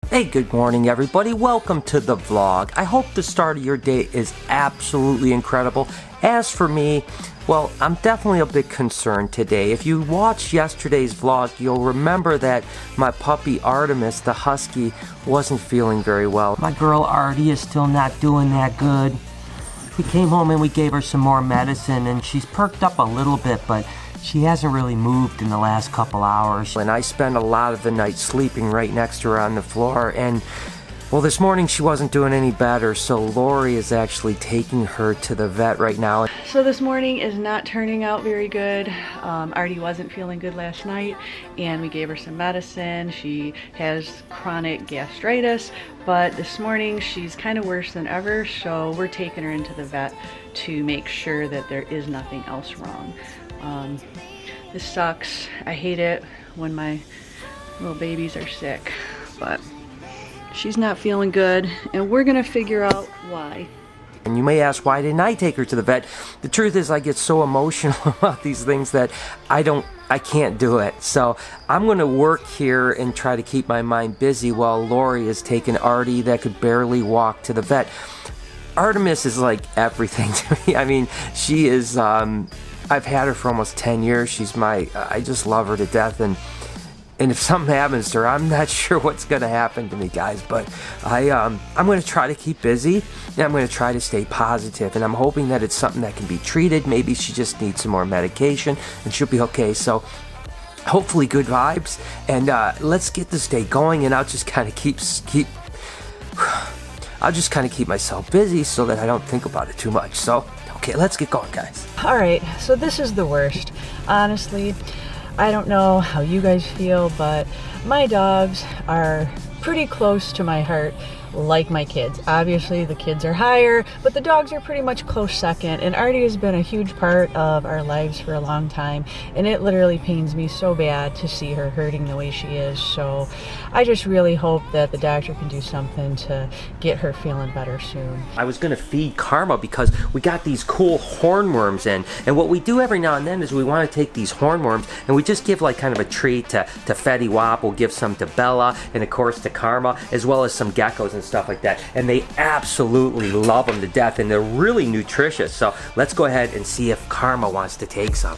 Hey, good morning everybody. Welcome to the vlog. I hope the start of your day is absolutely incredible. As for me, well, I'm definitely a bit concerned today. If you watched yesterday's vlog, you'll remember that my puppy Artemis, the Husky, wasn't feeling very well. My girl Artie is still not doing that good. We came home and we gave her some more medicine and she's perked up a little bit, but she hasn't really moved in the last couple hours. And I spent a lot of the night sleeping right next to her on the floor, and well, this morning she wasn't doing any better, so Lori is actually taking her to the vet right now. So this morning is not turning out very good. Artie wasn't feeling good last night and we gave her some medicine. She has chronic gastritis, but this morning she's kind of worse than ever, so we're taking her into the vet to make sure that there is nothing else wrong. This sucks. I hate it when my little babies are sick, but she's not feeling good and we're gonna figure out why. And you may ask, why didn't I take her to the vet? The truth is I get so emotional about these things that I can't do it. So I'm gonna work here and try to keep my mind busy while Lori is taking Artie that could barely walk to the vet. Artemis is like everything to me. I mean, she is, I've had her for almost 10 years. She's I just love her to death. And if something happens to her, I'm not sure what's going to happen to me, guys. But I'm going to try to keep busy, and I'm going to try to stay positive. And I'm hoping that it's something that can be treated. Maybe she just needs some more medication, and she'll be okay. So hopefully good vibes. And let's get this day going, and I'll just kind of keep myself busy so that I don't think about it too much. So, okay, let's get going, guys. All right, so this is the worst. Honestly, I don't know how you guys feel, but my dogs are pretty close to my heart, like my kids. Obviously the kids are higher, but the dogs are pretty much close second, and Artie has been a huge part of our lives for a long time, and it literally pains me so bad to see her hurting the way she is. So I just really hope that the doctor can do something to get her feeling better soon. I was gonna feed Karma because we got these cool hornworms in, and what we do every now and then is we want to take these hornworms and we just give like kind of a treat to Fetty Wap. We'll give some to Bella and of course to Karma, as well as some geckos and stuff like that, and they absolutely love them to death, and they're really nutritious. So let's go ahead and see if Karma wants to take some.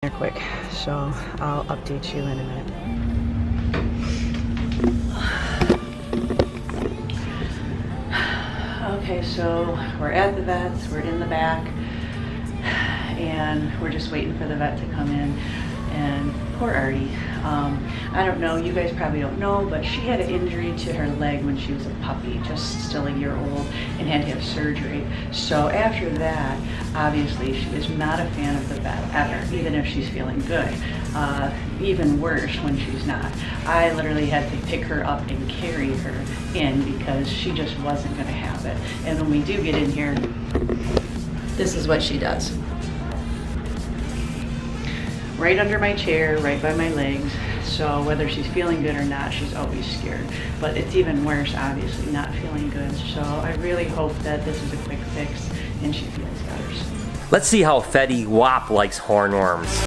They're quick, so I'll update you in a minute. Okay, so we're at the vet's, we're in the back, and we're just waiting for the vet to come in. And poor Artie, I don't know, you guys probably don't know, but she had an injury to her leg when she was a puppy, just still a year old, and had to have surgery. So after that, obviously she is not a fan of the vet ever, even if she's feeling good. Even worse when she's not. I literally had to pick her up and carry her in because she just wasn't going to have it. And when we do get in here, this is what she does. Right under my chair, right by my legs. So whether she's feeling good or not, she's always scared. But it's even worse, obviously, not feeling good. So I really hope that this is a quick fix and she feels better soon. Let's see how Fetty Wap likes hornworms.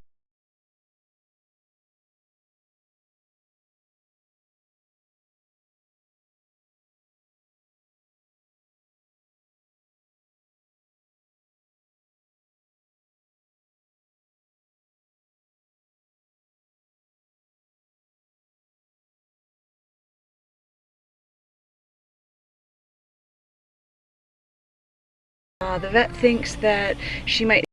The vet thinks that she might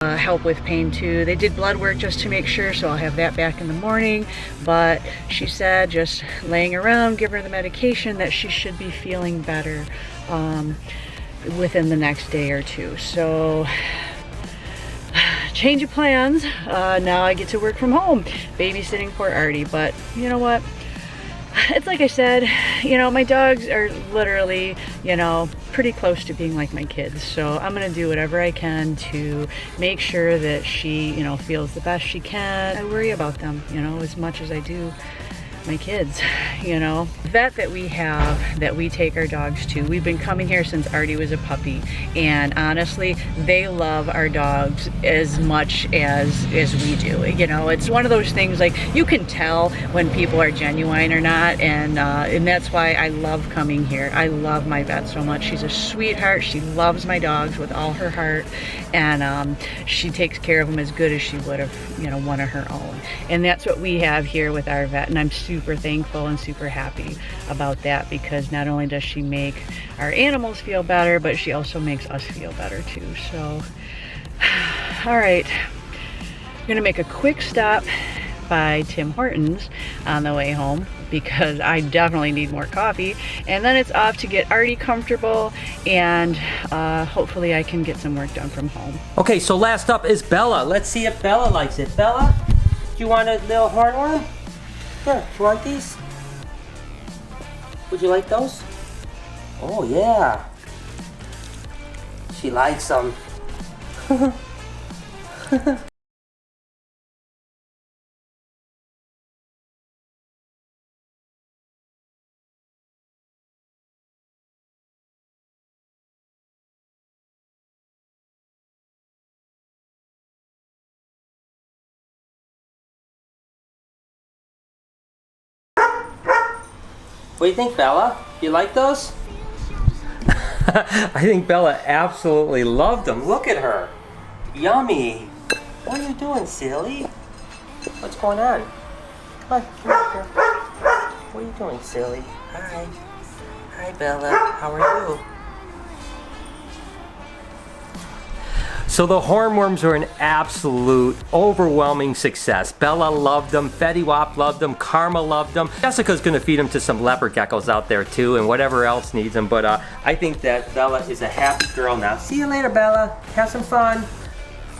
help with pain too. They did blood work just to make sure, so I'll have that back in the morning. But she said just laying around, give her the medication, that she should be feeling better within the next day or two. So change of plans. Now I get to work from home, babysitting poor Artie. But you know what? It's like I said, you know, my dogs are literally, you know, pretty close to being like my kids. So I'm going to do whatever I can to make sure that she, you know, feels the best she can. I worry about them, you know, as much as I do my kids, you know. The vet that we have, that we take our dogs to, we've been coming here since Artie was a puppy, and honestly they love our dogs as much as we do. You know, it's one of those things, like, you can tell when people are genuine or not, and that's why I love coming here. I love my vet so much. She's a sweetheart. She loves my dogs with all her heart, and she takes care of them as good as she would have, you know, one of her own. And that's what we have here with our vet, and I'm super thankful and super happy about that, because not only does she make our animals feel better, but she also makes us feel better too. So all right, I'm gonna make a quick stop by Tim Hortons on the way home, because I definitely need more coffee, and then it's off to get Artie comfortable, and hopefully I can get some work done from home. Okay, so last up is Bella. Let's see if Bella likes it. Bella, do you want a little hornworm? Here, you want these? Would you like those? Oh yeah. She likes them. What do you think, Bella? You like those? I think Bella absolutely loved them. Look at her. Yummy. What are you doing, silly? What's going on? Come on, come here. What are you doing, silly? Hi. Hi, Bella. How are you? So the hornworms are an absolute overwhelming success. Bella loved them, Fetty Wap loved them, Karma loved them. Jessica's gonna feed them to some leopard geckos out there too, and whatever else needs them. But I think that Bella is a happy girl now. See you later, Bella. Have some fun.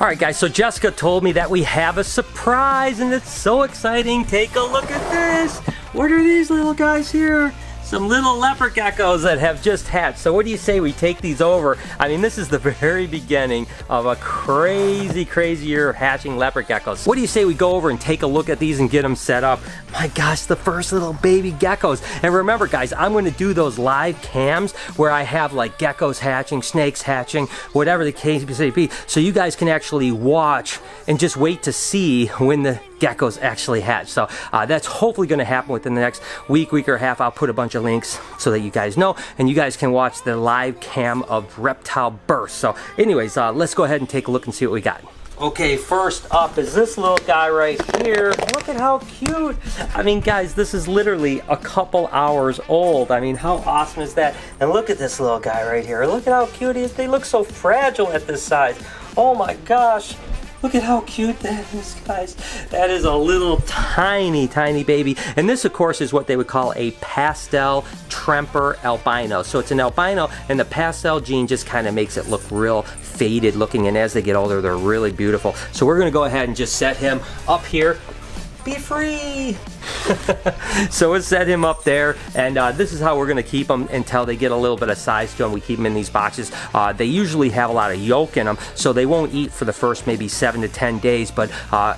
All right, guys, so Jessica told me that we have a surprise, and it's so exciting. Take a look at this. What are these little guys here? Some little leopard geckos that have just hatched. So what do you say we take these over? I mean, this is the very beginning of a crazy, crazy year of hatching leopard geckos. What do you say we go over and take a look at these and get them set up? My gosh, the first little baby geckos. And remember, guys, I'm gonna do those live cams where I have like geckos hatching, snakes hatching, whatever the case may be, so you guys can actually watch and just wait to see when the geckos actually hatch. So that's hopefully going to happen within the next week or a half. I'll put a bunch of links so that you guys know, and you guys can watch the live cam of reptile birth. So anyways, let's go ahead and take a look and see what we got. Okay, first up is this little guy right here. Look at how cute. I mean, guys, this is literally a couple hours old. I mean, how awesome is that? And look at this little guy right here. Look at how cute he is. They look so fragile at this size. Oh my gosh. Look at how cute that is, guys. That is a little tiny, tiny baby. And this, of course, is what they would call a pastel tremper albino. So it's an albino, and the pastel gene just kind of makes it look real faded looking. And as they get older, they're really beautiful. So we're going to go ahead and just set him up here. Be free. So we'll set him up there, and this is how we're going to keep them until they get a little bit of size to them. We keep them in these boxes. They usually have a lot of yolk in them, so they won't eat for the first maybe 7 to 10 days, but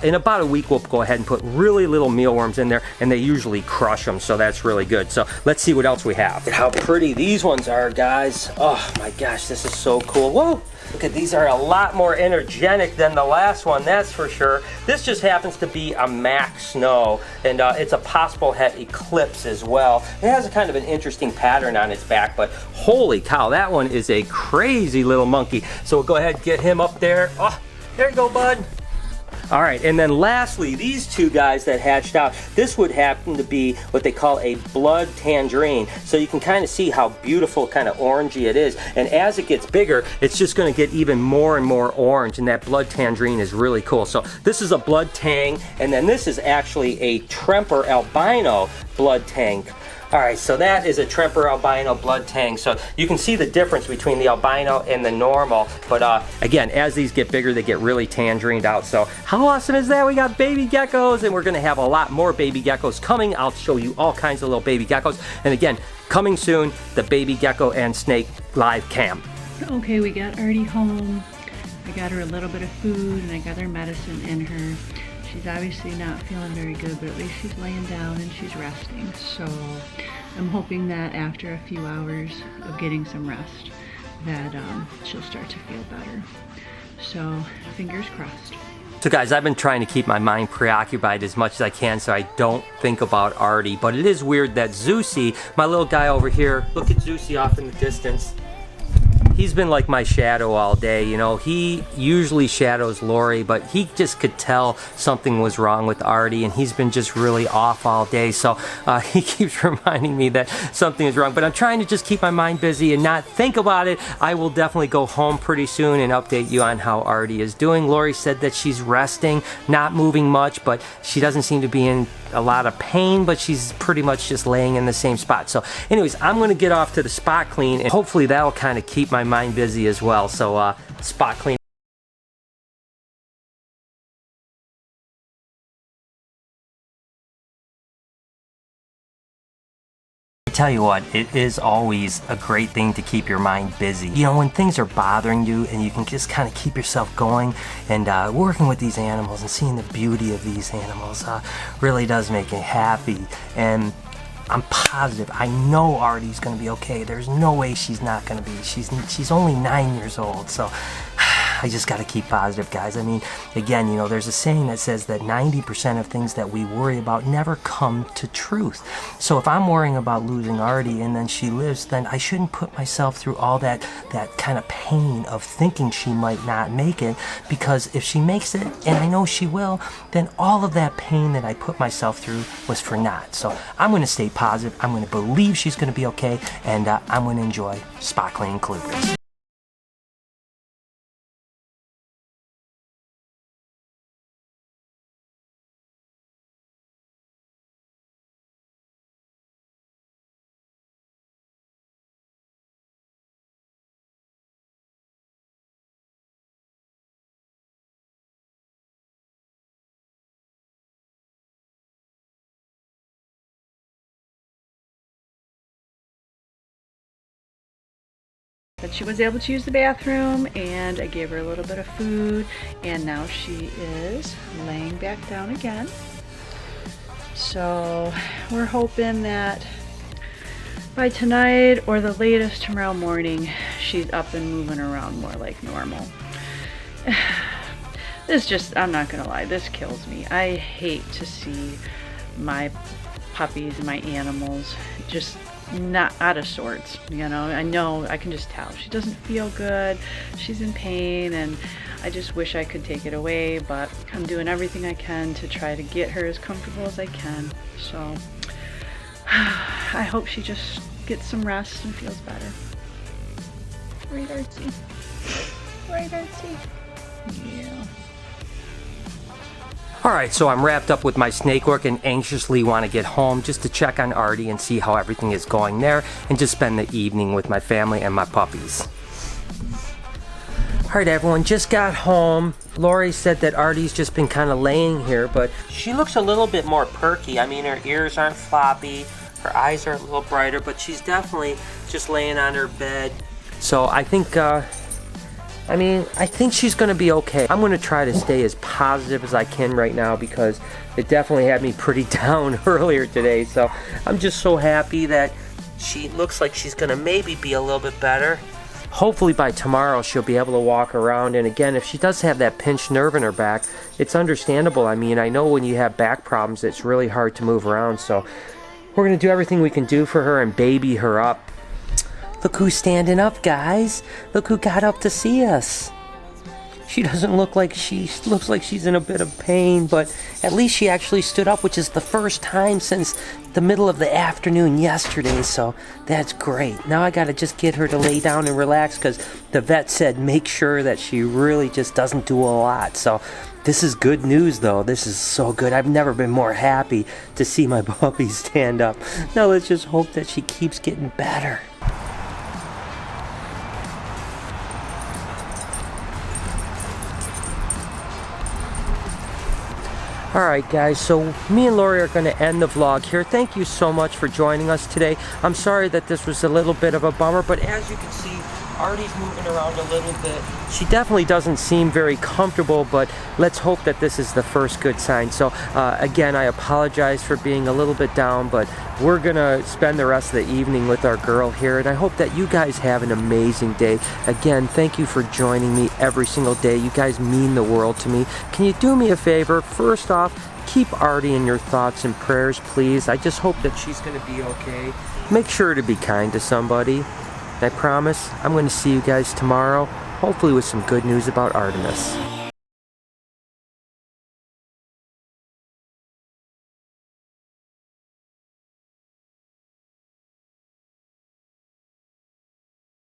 in about a week we'll go ahead and put really little mealworms in there, and they usually crush them, so that's really good. So let's see what else we have. Look at how pretty these ones are, guys. Oh my gosh, this is so cool. Whoa. Look at these, are a lot more energetic than the last one, that's for sure. This just happens to be a MAC snow, and it's a possible het eclipse as well. It has a kind of an interesting pattern on its back, but holy cow, that one is a crazy little monkey. So we'll go ahead and get him up there. Oh, there you go, bud. All right, and then lastly, these two guys that hatched out, this would happen to be what they call a blood tangerine. So you can kind of see how beautiful, kind of orangey it is. And as it gets bigger, it's just gonna get even more and more orange, and that blood tangerine is really cool. So this is a blood tang, and then this is actually a Tremper albino blood tang. All right, so that is a Tremper albino blood tang. So you can see the difference between the albino and the normal. But again, as these get bigger, they get really tangerined out. So how awesome is that? We got baby geckos, and we're gonna have a lot more baby geckos coming. I'll show you all kinds of little baby geckos. And again, coming soon, the baby gecko and snake live cam. Okay, we got Artie home. I got her a little bit of food, and I got her medicine in her. She's obviously not feeling very good, but at least she's laying down and she's resting. So I'm hoping that after a few hours of getting some rest, that she'll start to feel better. So fingers crossed. So guys, I've been trying to keep my mind preoccupied as much as I can so I don't think about Artie. But it is weird that Zeusy, my little guy over here, look at Zeusy off in the distance. He's been like my shadow all day, you know. He usually shadows Lori, but he just could tell something was wrong with Artie, and he's been just really off all day. So he keeps reminding me that something is wrong. But I'm trying to just keep my mind busy and not think about it. I will definitely go home pretty soon and update you on how Artie is doing. Lori said that she's resting, not moving much, but she doesn't seem to be in a lot of pain, but she's pretty much just laying in the same spot. So anyways, I'm gonna get off to the spot clean, and hopefully that'll kind of keep my mind busy as well. So spot clean. Tell you what, it is always a great thing to keep your mind busy. You know, when things are bothering you and you can just kind of keep yourself going, and working with these animals and seeing the beauty of these animals really does make me happy. And I'm positive, I know Artie's gonna be okay. There's no way she's not gonna be. She's only 9 years old, so I just gotta keep positive, guys. I mean, again, you know, there's a saying that says that 90% of things that we worry about never come to truth. So if I'm worrying about losing Artie and then she lives, then I shouldn't put myself through all that kind of pain of thinking she might not make it, because if she makes it, and I know she will, then all of that pain that I put myself through was for naught. So I'm gonna stay positive, I'm gonna believe she's gonna be okay, and I'm gonna enjoy spot cleaning Colubrids. But she was able to use the bathroom, and I gave her a little bit of food, and now she is laying back down again. So we're hoping that by tonight or the latest tomorrow morning, she's up and moving around more like normal. This just, I'm not gonna lie, this kills me. I hate to see my puppies and my animals just not out of sorts, you know. I can just tell she doesn't feel good, she's in pain, and I just wish I could take it away, but I'm doing everything I can to try to get her as comfortable as I can. So I hope she just gets some rest and feels better. Right, Artie? Right, Artie? Yeah. Alright, so I'm wrapped up with my snake work and anxiously want to get home just to check on Artie and see how everything is going there, and just spend the evening with my family and my puppies. Alright everyone, just got home. Lori said that Artie's just been kind of laying here, but she looks a little bit more perky. I mean, her ears aren't floppy, her eyes are a little brighter, but she's definitely just laying on her bed. So I think I think she's gonna be okay. I'm gonna try to stay as positive as I can right now, because it definitely had me pretty down earlier today. So I'm just so happy that she looks like she's gonna maybe be a little bit better. hopefully by tomorrow she'll be able to walk around. And again, if she does have that pinched nerve in her back, it's understandable. I mean, I know when you have back problems, it's really hard to move around. So we're going to do everything we can do for her and baby her up. Look who's standing up, guys. Look who got up to see us. She doesn't look like looks like she's in a bit of pain, but at least she actually stood up, which is the first time since the middle of the afternoon yesterday, so that's great. Now I gotta just get her to lay down and relax, because the vet said make sure that she really just doesn't do a lot. So this is good news, though. This is so good. I've never been more happy to see my puppy stand up. Now let's just hope that she keeps getting better. Alright guys, so me and Lori are going to end the vlog here. Thank you so much for joining us today. I'm sorry that this was a little bit of a bummer, but as you can see, Artie's moving around a little bit. She definitely doesn't seem very comfortable, but let's hope that this is the first good sign. So again, I apologize for being a little bit down, but we're gonna spend the rest of the evening with our girl here, and I hope that you guys have an amazing day. Again, thank you for joining me every single day. You guys mean the world to me. Can you do me a favor? First off, keep Artie in your thoughts and prayers, please. I just hope that she's gonna be okay. Make sure to be kind to somebody. I promise I'm going to see you guys tomorrow, hopefully with some good news about Artemis.